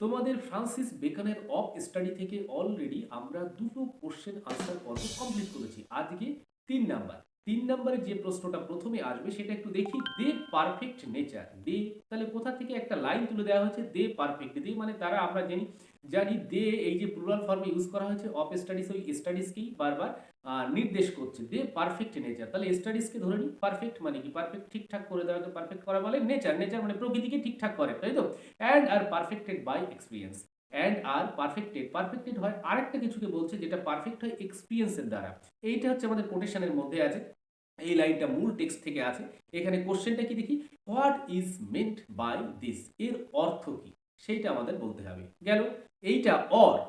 তোমাদের Francis বেকনের of study থেকে already আমরা দুটো কোশ্চেন আনসার পর্ব কমপ্লিট করেছি। আজকে 3 নাম্বার। 3 নাম্বারে যে প্রশ্নটা প্রথমে আসবে সেটা একটু দেখি। দে পারফেক্ট নেচার। দে তাহলে কোথা থেকে একটা লাইন তুলে দেওয়া হয়েছে, দে পারফেক্ট। দে মানে তারা, আমরা জানি জানি দে এই যে প্লুরাল ফর্মে ইউজ করা হয়েছে অফ স্টাডিজ, ওই স্টাডিজকেই বারবার নির্দেশ করছে। দে পারফেক্ট নেচার, তাহলে স্টাডিজকে ধরে নিই। পারফেক্ট মানে কি? পারফেক্ট, ঠিকঠাক করে দেওয়াকে পারফেক্ট করা বলে। নেচার, নেচার মানে প্রকৃতিকে ঠিকঠাক করে, তাই তো? And are perfected by experience. And are perfected, perfected হয় আরেকটা কিছুকে বলছে যেটা পারফেক্ট হয় এক্সপিরিয়েন্সের দ্বারা। এইটা হচ্ছে আমাদের কোটেশনের মধ্যে আছে, এই লাইনটা মূল টেক্সট থেকে আছে। এখানে কোশ্চেনটা কি দেখি, what is meant by this, এর অর্থ কি সেইটা আমাদের বলতে হবে। গেল। এইটা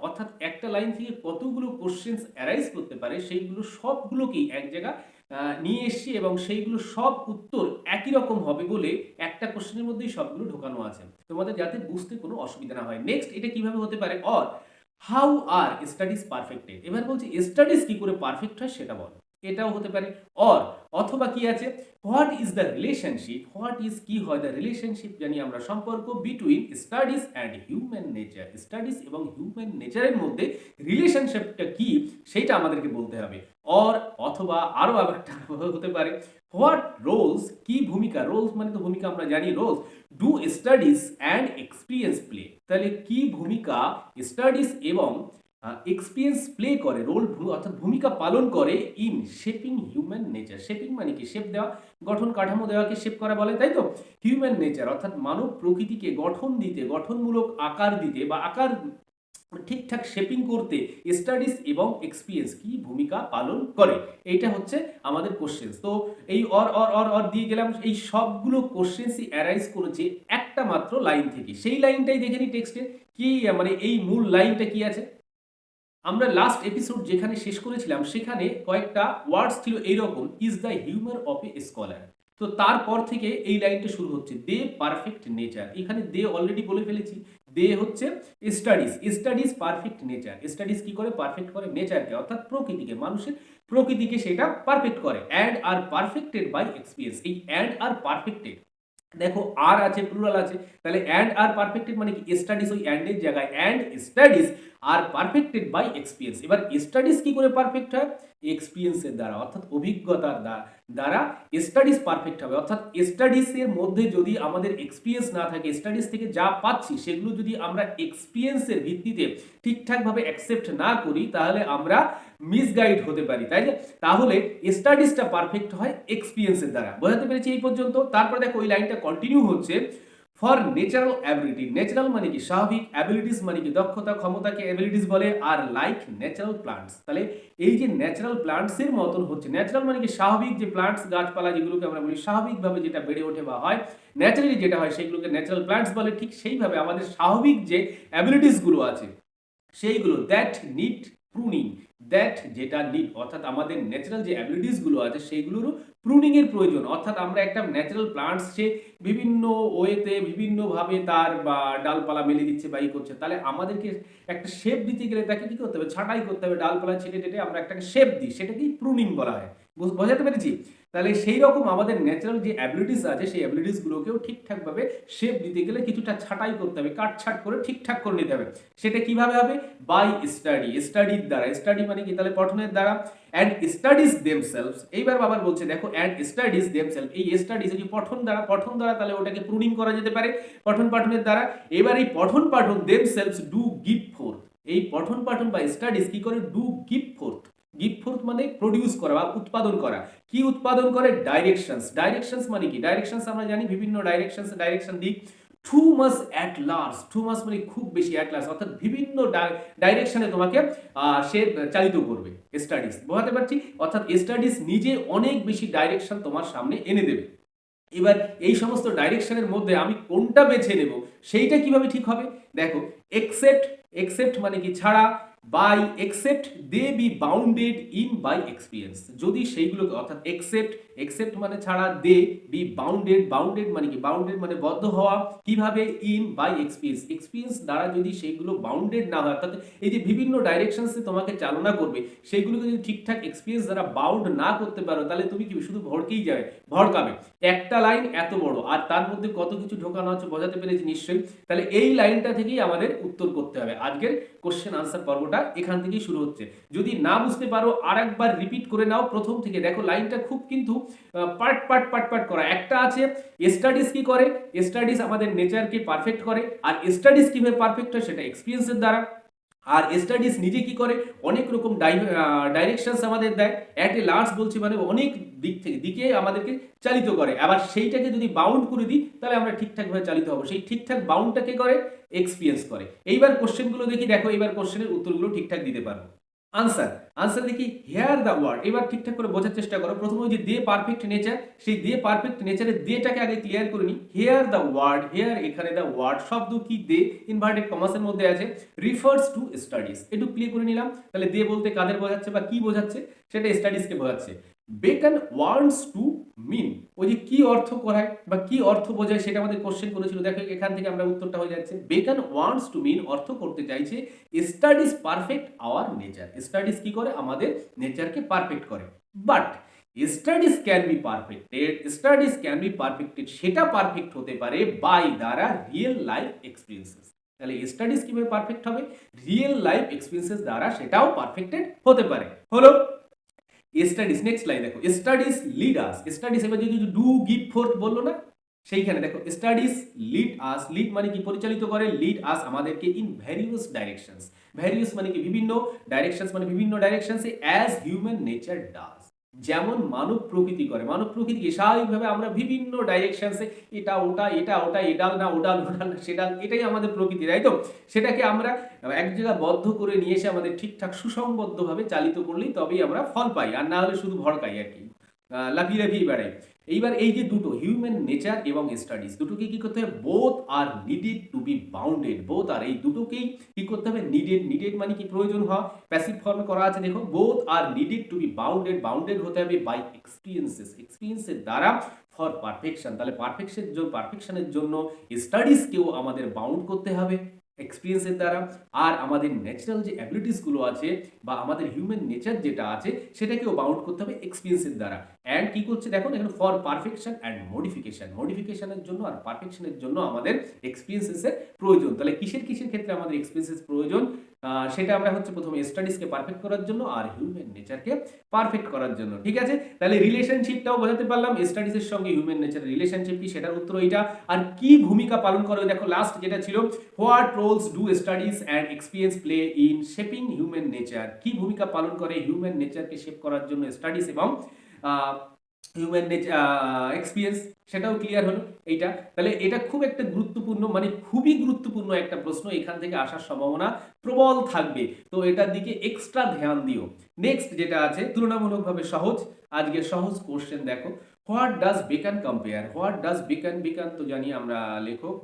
অর্থাৎ একটা লাইন থেকে কতগুলো কোশ্চেন্স অ্যারাইজ করতে পারে সেইগুলো সবগুলোকেই এক জায়গা নিয়ে এসছি, এবং সেইগুলো সব উত্তর একই রকম হবে বলে একটা কোশ্চেনের মধ্যেই সবগুলো ঢোকানো আছে, তোমাদের যাতে বুঝতে কোনো অসুবিধা না হয়। নেক্সট, এটা কিভাবে হতে পারে? How are studies perfected. এবার বলছে স্টাডিজ কি করে পারফেক্ট হয় সেটা বল। এটাও হতে পারে। অথবা কি আছে, what is the relationship. What is কি হয়, দ্য রিলেশনশিপ জানি আমরা সম্পর্ক between studies and human nature. Studies এবং হিউম্যান নেচারের মধ্যে রিলেশনশিপটা কি সেইটা আমাদেরকে বলতে হবে। অথবা আরো একটা হতে পারে, হোয়াট রোলস, কি ভূমিকা, রোলস মানে তো ভূমিকা আমরা জানি, roles do studies and experience play. তাহলে কি ভূমিকা স্টাডিজ এবং এক্সপিরিয়েন্স প্লে করে, রোল অর্থাৎ ভূমিকা পালন করে in shaping human nature. Shaping মানে কি? শেপ দেওয়া, গঠন কাঠামো দেওয়াকে শেপ করা বলে, তাই তো? হিউম্যান নেচার অর্থাৎ মানব প্রকৃতিকে গঠন দিতে, গঠনমূলক আকার দিতে বা আকার ঠিকঠাক শেপিং করতে স্টাডিজ এবং এক্সপিরিয়েন্স কি ভূমিকা পালন করে। এইটা হচ্ছে আমাদের কোশ্চেন্স। তো এই অর দিয়ে গেলাম, এই সবগুলো কোশ্চেন্সই অ্যারাইজ করেছে একটা মাত্র লাইন থেকে। সেই লাইনটাই দেখে নি টেক্সটে কি, মানে এই মূল লাইনটা কি আছে। আমরা লাস্ট এপিসোড যেখানে শেষ করেছিলাম সেখানে কয়েকটা ওয়ার্ডস ছিল এইরকম, is the humour of A scholar. তো তারপর থেকে এই লাইনটা শুরু হচ্ছে, দে পারফেক্ট নেচার। এখানে দে অলরেডি বলে ফেলেছি, দে হচ্ছে studies, studies perfect nature. Studies কি করে? পারফেক্ট করে নেচারকে, অর্থাৎ প্রকৃতিকে, মানুষের প্রকৃতিকে সেটা পারফেক্ট করে। And are perfected by experience. এই অ্যান্ড আর পারফেক্টেড, দেখো আর আছে, প্লুরাল আছে, তাহলে অ্যান্ড আর পারফেক্টেড মানে কি? স্টাডিজ ওই অ্যান্ড এর জায়গায়, and studies are perfected by experience. এবার স্টাডিজ কি করে পারফেক্ট হয়? এক্সপিরিয়েন্সের দ্বারা, অর্থাৎ অভিজ্ঞতার দ্বারা স্টাডিজ পারফেক্ট হবে। অর্থাৎ স্টাডিজের মধ্যে যদি আমাদের এক্সপিরিয়েন্স না থাকে, স্টাডিজ থেকে যা পাচ্ছি সেগুলো যদি আমরা এক্সপিরিয়েন্সের ভিত্তিতে ঠিকঠাকভাবে অ্যাকসেপ্ট না করি তাহলে আমরা মিসগাইড হতে পারি, তাই না? তাহলে স্টাডিজটা পারফেক্ট হয় এক্সপিরিয়েন্সের দ্বারা। বোঝাতে পেরেছি এই পর্যন্ত? তারপর দেখো ওই লাইনটা কন্টিনিউ হচ্ছে, ফর ন্যাচারাল অ্যাবিলিটি। ন্যাচারাল মানে কি? স্বাভাবিক। অ্যাবিলিটিস মানে কি? দক্ষতা, ক্ষমতাকে অ্যাবিলিটিস বলে। আর লাইক ন্যাচারাল প্লান্টস, তাহলে এই যে ন্যাচারাল প্লান্টসের মতন হচ্ছে। ন্যাচারাল মানে কি? স্বাভাবিক যে প্লান্টস, গাছপালা যেগুলোকে আমরা বলি স্বাভাবিকভাবে যেটা বেড়ে ওঠে বা হয়, ন্যাচারালি যেটা হয় সেগুলোকে ন্যাচারাল প্লান্টস বলে। ঠিক সেইভাবে আমাদের স্বাভাবিক যে অ্যাবিলিটিসগুলো আছে সেইগুলো, দ্যাট নিড প্রুনিং। দ্যাট যেটা নিড, অর্থাৎ আমাদের ন্যাচারাল যে অ্যাবিলিটিসগুলো আছে সেইগুলোরও প্রুনিং এর প্রয়োজন। অর্থাৎ আমরা একটা ন্যাচারাল প্লান্টস সে বিভিন্ন ওয়েতে বিভিন্নভাবে তার বা ডালপালা মেলে দিচ্ছে বা ই করছে, তাহলে আমাদেরকে একটা শেপ দিতে গেলে তাকে কি করতে হবে? ছাঁটাই করতে হবে, ডালপালা ছেটে টেটে আমরা একটাকে শেপ দিই, সেটাকেই প্রুনিং বলা হয়। বোঝাতে পেরেছি? তাহলে সেই রকম আমাদের ন্যাচারাল যে অ্যাবিলিটিস আছে সেই অ্যাবিলিটিসগুলোকেও ঠিকঠাকভাবে শেপ দিতে গেলে কিছুটা ছাঁটাই করতে হবে, কাটছাট করে ঠিকঠাক করে নিতে হবে। সেটা কিভাবে হবে? বাই স্টাডি, স্টাডির দ্বারা। স্টাডি মানে কি? তাহলে পঠনের দ্বারা। অ্যান্ড স্টাডিজ দেমসেলভস, এইবার বাবার বলছে দেখো, অ্যান্ড স্টাডিজ দেমসেলভ, এই স্টাডিজ এই পঠন দ্বারা, পঠন দ্বারা তাহলে ওটাকে প্রুনিং করা যেতে পারে পঠন পাঠনের দ্বারা। এবার এই পঠন পাঠন দেমসেলভস ডু গিভ ফোর্থ, এই পঠন পাঠন বা স্টাডিজ কি করে? Do give fourth. Give fourth মানে প্রডিউস করা বা উৎপাদন করা। কি উৎপাদন করে? ডাইরেকশনস। ডাইরেকশনস মানে কি? ডাইরেকশনস আমরা জানি বিভিন্ন ডাইরেকশনস, ডাইরেকশন দিক। To mass at large, to mass মানে খুব বেশি, অ্যাট লার্জ অর্থাৎ বিভিন্ন ডাইরেকশনে তোমাকে সে চালিত করবে। স্টাডিজ, বোঝাতে পারছি? অর্থাৎ স্টাডিজ নিজে অনেক বেশি ডাইরেকশন তোমার সামনে এনে দেবে। এবার এই সমস্ত ডাইরেকশনের মধ্যে আমি কোনটা বেছে নেব সেইটা কিভাবে ঠিক হবে? দেখো, এক্সেপ্ট, এক্সেপ্ট মানে কি? ছাড়া। By except they be bounded in by experience, যদি সেইগুলোকে অর্থাৎ এক্সেপ্ট মানে ছাড়া, দে বি বাউন্ডেড মানে কি, বাউন্ডেড মানে বদ্ধ হওয়া, কিভাবে, ইন বাই এক্সপিরিয়েন্স দ্বারা যদি সেইগুলো বাউন্ডেড না হয়, অর্থাৎ এই যে বিভিন্ন ডাইরেকশনসে তোমাকে চালনা করবে সেইগুলোকে যদি ঠিকঠাক এক্সপিরিয়েন্স দ্বারা বাউন্ড না করতে পারো, তাহলে তুমি কি শুধু ভড়কাবে। একটা লাইন এত বড় আর তার মধ্যে কত কিছু ঢোকানো আছে, বোঝাতে পেরেছি নিশ্চয়ই। তাহলে এই লাইনটা থেকেই আমাদের উত্তর করতে হবে। আজকের কোশ্চেন আনসার পর্বটা এখান থেকেই শুরু হচ্ছে। যদি না বুঝতে পারো আর একবার রিপিট করে নাও প্রথম থেকে, দেখো লাইনটা খুব কিন্তু পার্ট করা। একটা আছে স্টাডিজ কি করে, স্টাডিজ আমাদের নেচারকে পারফেক্ট করে, আর স্টাডিজ কিভাবে পারফেক্ট হয় সেটা এক্সপিরিয়েন্সের দ্বারা। আর স্টাডিজ নিজে কি করে, অনেক রকম ডাইরেকশনস আমাদের দেয়, অ্যাট এ লার্জ বলছি মানে অনেক দিকে আমাদেরকে চালিত করে। আবার সেইটাকে যদি বাউন্ড করে দিই তাহলে আমরা ঠিকঠাকভাবে চালিত হবো। সেই ঠিকঠাক বাউন্ডটা কে করে, এক্সপিরিয়েন্স করে। এইবার কোশ্চেনগুলো দেখি, দেখো এইবার কোশ্চেনের উত্তরগুলো ঠিকঠাক দিতে পারবো। আনসার দেখি, হেয়ার দ্য ওয়ার্ড, এবার ঠিকঠাক করে বোঝার চেষ্টা করো। প্রথমে ওই যে দে পারফেক্ট নেচার, সেই দে পারফেক্ট নেচারের দেটাকে আগে ক্লিয়ার করে নি। হেয়ার দ্য ওয়ার্ড, হেয়ার এখানে দ্য ওয়ার্ড শব্দ কি, দে ইনভার্টেড কমাসের মধ্যে আছে, রিফার্স টু স্টাডিজ, একটু ক্লিয়ার করে নিলাম। তাহলে দে বলতে কাদের বোঝাচ্ছে বা কি বোঝাচ্ছে, সেটা স্টাডিজকে বোঝাচ্ছে। বেকন ওয়ান্টস টু মিন, ওই যে কি অর্থ করায় বা কি অর্থ বোঝায় সেটা আমাদের কোশ্চেন করেছিল। দেখো এখান থেকে আমরা উত্তরটা হয়ে যাচ্ছে, বেকন ওয়ান্টস টু মিন অর্থ করতে চাইছে studies perfect hour nature, studies কি করে, আমাদের নেচারকে পারফেক্ট করে। But studies can be perfected, সেটা পারফেক্ট হতে পারে বাই দ্বারা রিয়েল লাইফ এক্সপিরিয়েন্সেস। তাহলে স্টাডিজ কিভাবে পারফেক্ট হবে, রিয়েল লাইফ এক্সপিরিয়েন্সেস দ্বারা সেটাও পারফেক্টেড হতে পারে। হলো স্টাডিজ। নেক্সট লাইন দেখো, স্টাডিজ লিড আস, স্টাডিজ এবার যদি ডু গিভ ফোর্থ বললো না, সেইখানে দেখো স্টাডিজ লিড আস, লিড মানে কি পরিচালিত করে, লিড আস আমাদেরকে ইন ভ্যারিয়াস ডাইরেকশনস, ভ্যারিয়াস মানে কি বিভিন্ন, ডাইরেকশনস মানে বিভিন্ন ডাইরেকশনসে, অ্যাজ হিউম্যান নেচার ডাজ, যেমন মানব প্রকৃতি করে। মানব প্রকৃতিকে স্বাভাবিকভাবে আমরা বিভিন্ন ডাইরেকশনসে, এটা ওটা এডাল না ওডাল না সেডাল, এটাই আমাদের প্রকৃতি, তাই তো? সেটাকে আমরা এক জায়গায় বদ্ধ করে নিয়ে এসে আমাদের ঠিকঠাক সুসংবদ্ধভাবে চালিত করলেই তবেই আমরা ফল পাই, আর না হলে শুধু ভড়কাই আর কি, লাফিয়ে বেড়াই। এইবার এই যে দুটো হিউম্যান নেচার এবং স্টাডিজ, দুটোকে কি করতে হবে, both are needed to be bounded, both are এই দুটোকেই কি করতে হবে, নিডেড মানে কি প্রয়োজন হওয়া, প্যাসিভ ফর্মে করা আছে দেখো, both are needed to be bounded হতে হবে বাই এক্সপিরিয়েন্সের দ্বারা ফর পারফেকশন। তাহলে পারফেকশনের জন্য স্টাডিজকেও আমাদের বাউন্ড করতে হবে এক্সপিরিয়েন্সের দ্বারা, আর আমাদের ন্যাচারাল যে অ্যাবিলিটিসগুলো আছে বা আমাদের হিউম্যান নেচার যেটা আছে সেটাকেও বাউন্ড করতে হবে এক্সপিরিয়েন্সের দ্বারা। অ্যান্ড কি করছে দেখো এখানে, ফর পারফেকশন অ্যান্ড মডিফিকেশনের জন্য আর পারফেকশনের জন্য আমাদের এক্সপিরিয়েন্সের প্রয়োজন। তাহলে কিসের ক্ষেত্রে আমাদের এক্সপিরিয়েন্সের প্রয়োজন, সেটা আমরা হচ্ছে প্রথমে স্টাডিজকে পারফেক্ট করার জন্য আর হিউম্যান নেচারকে পারফেক্ট করার জন্য। ঠিক আছে, তাহলে রিলেশনশিপটাও বোঝাতে পারলাম, স্টাডিজের সঙ্গে হিউম্যান নেচারের রিলেশনশিপ কি, সেটার উত্তর এইটা। আর কি ভূমিকা পালন করে দেখো লাস্ট যেটা ছিল, what roles do studies and experience play in shaping human nature, কি ভূমিকা পালন করে হিউম্যান নেচারকে শেপ করার জন্য স্টাডিজ এবং হিউম্যান এক্সপিরিয়েন্স, সেটাও ক্লিয়ার হলো এইটা। তাহলে এটা খুব একটা গুরুত্বপূর্ণ, মানে খুবই গুরুত্বপূর্ণ একটা প্রশ্ন, এখান থেকে আসার সম্ভাবনা প্রবল থাকবে, তো এটার দিকে এক্সট্রা ধ্যান দিও। নেক্সট যেটা আছে তুলনামূলকভাবে সহজ, আজকে সহজ কোশ্চেন দেখো, what does beacon compare, what does beacon তো জানি আমরা লেখক,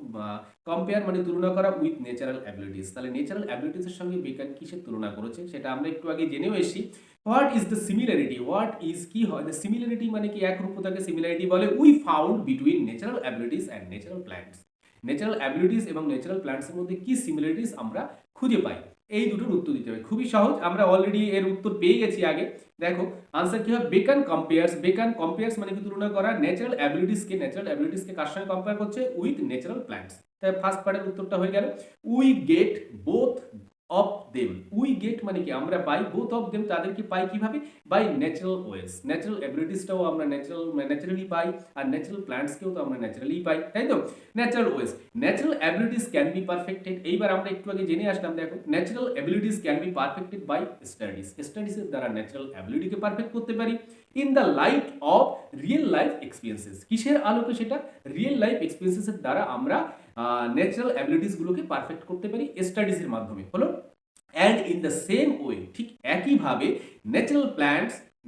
কম্পেয়ার মানে তুলনা করা উইথ ন্যাচারাল অ্যাবিলিটিস। তাহলে ন্যাচারাল অ্যাবিলিটিসের সঙ্গে বেকন কিসের তুলনা করেছে সেটা আমরা একটু আগে জেনেও এসেছি। What is the similarity, what is কি হয়, দ্য সিমিলারিটি মানে কি একরূপতাকে সিমিলারিটি বলে, we found between natural abilities and natural plants, natural abilities এবং ন্যাচারাল প্ল্যান্টসের মধ্যে কি সিমিলারিটিস আমরা খুঁজে পাই, এই দুটোর উত্তর দিতে হবে। খুবই সহজ, আমরা অলরেডি এর উত্তর পেয়ে গেছি আগে। দেখো আনসার কি হবে, বেকন কম্পেয়ার্স মানে কি তুলনা করা, ন্যাচারাল অ্যাবিলিটিসকে কার সঙ্গে কম্পেয়ার করছে, উইথ ন্যাচারাল প্ল্যান্টস। তাই ফার্স্ট পার্টের উত্তরটা হয়ে গেল, we get both of them, we get মানে কি আমরা পাই, বোথ অফ দেম তাদেরকে পাই কিভাবে, বাই ন্যাচারাল ওয়েজ, ন্যাচারাল অ্যাবিলিটিসটাও আমরা ন্যাচারালি পাই, আর ন্যাচারাল প্ল্যান্টসকেও তো আমরা ন্যাচারালি পাই, তাই তো? Natural ways, natural abilities can be perfected, এইবার আমরা একটু আগে জেনে আসলাম, দেখো natural abilities can be perfected by স্টাডিজের দ্বারা ন্যাচারাল অ্যাবিলিটিকে পারফেক্ট করতে পারি, in the light of real life experiences, কিসের আলোকে, সেটা রিয়েল লাইফ এক্সপিরিয়েন্সেসের দ্বারা আমরা ন্যাচারাল অ্যাবিলিটিসগুলোকে পারফেক্ট করতে পারি স্টাডিজের মাধ্যমে। হলো, and in the same way, ঠিক একইভাবে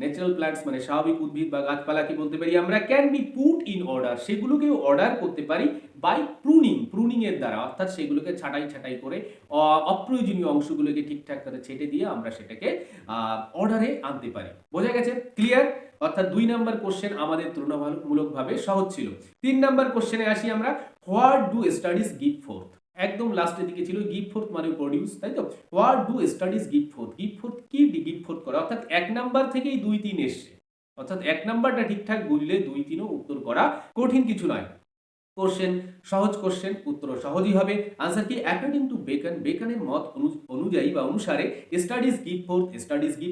ন্যাচারাল প্ল্যান্টস মানে স্বাভাবিক উদ্ভিদ বা গাছপালাকে বলতে পারি আমরা can be put in order, সেগুলোকেও অর্ডার করতে পারি বাই প্রুনিং এর দ্বারা, অর্থাৎ সেগুলোকে ছাঁটাই করে অপ্রয়োজনীয় অংশগুলোকে ঠিকঠাক করে ছেটে দিয়ে আমরা সেটাকে অর্ডারে আনতে পারি। বোঝা গেছে? ক্লিয়ার? অর্থাৎ 2 নাম্বার কোশ্চেন আমাদের তুলনামূলকভাবে সহজ ছিল। 3 নাম্বার কোশ্চেনে আসি আমরা, what do studies give fourth. একদম লাস্টের দিকে ছিল গিভ ফোর্থ মানে প্রডিউস, তাই তো? What do studies give fourth, give fourth কি গিভ ফোর্থ করে, অর্থাৎ 1 নাম্বার থেকেই 2 3 এসছে, অর্থাৎ 1 নাম্বারটা ঠিকঠাক বুঝলে 2 3ও উত্তর করা কঠিন কিছু নয়। কোশ্চেন সহজ, কোশ্চেন উত্তর সহজই হবে। আনসার কি? অ্যাকর্ডিং টু বেকন, বেকনের মত অনুযায়ী বা অনুসারে স্টাডিজ গিভ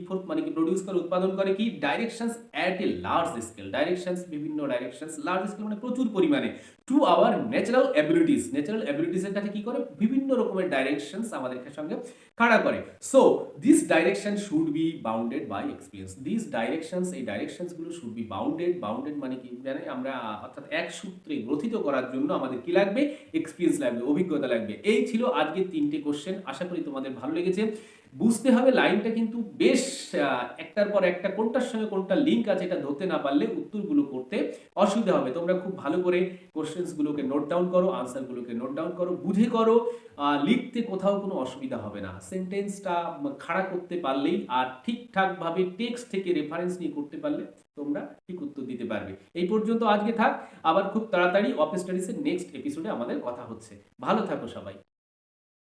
ফোর্থ মানে কি প্রডিউস করে, উৎপাদন করে কি directions at a large scale, directions বিভিন্ন ডাইরেকশনস, লার্জ স্কেল মানে প্রচুর পরিমাণে, to our natural abilities, natural abilities এর কাছে কি করে বিভিন্ন রকমের ডাইরেকশনস আমাদের সঙ্গে খাড়া করে। So this direction should be bounded by experience, this directions এই ডাইরেকশনস গুলো শুড বি বাউন্ডেড মানে কি জানেন আমরা, অর্থাৎ এক সূত্রে গ্রথিত করার জন্য আমাদের কি লাগবে? এক্সপিরিয়েন্স লাগবে, অভিজ্ঞতা লাগবে। এই ছিল আজকে 3টে কোশ্চেন, আশা করি তোমাদের ভালো লেগেছে। বুঝতে হবে লাইনটা কিন্তু বেশ একটার পর একটা কোনটার সঙ্গে কোনটা লিঙ্ক আছে এটা ধরতে না পারলে উত্তরগুলো করতে অসুবিধা হবে। তোমরা খুব ভালো করে কোশ্চেন্স গুলোকে নোট ডাউন করো, আনসার গুলোকে নোট ডাউন করো, বুঝে করো, লিখতে কোথাও কোনো অসুবিধা হবে না। সেন্টেন্সটা খাড়া করতে পারলেই আর ঠিকঠাকভাবে টেক্সট থেকে রেফারেন্স নিয়ে করতে পারলে তোমরা ঠিক উত্তর দিতে পারবে। এই পর্যন্ত আজকে থাক, আবার খুব তাড়াতাড়ি অফ স্টাডিজের নেক্সট এপিসোডে আমাদের কথা হচ্ছে। ভালো থাকো সবাই।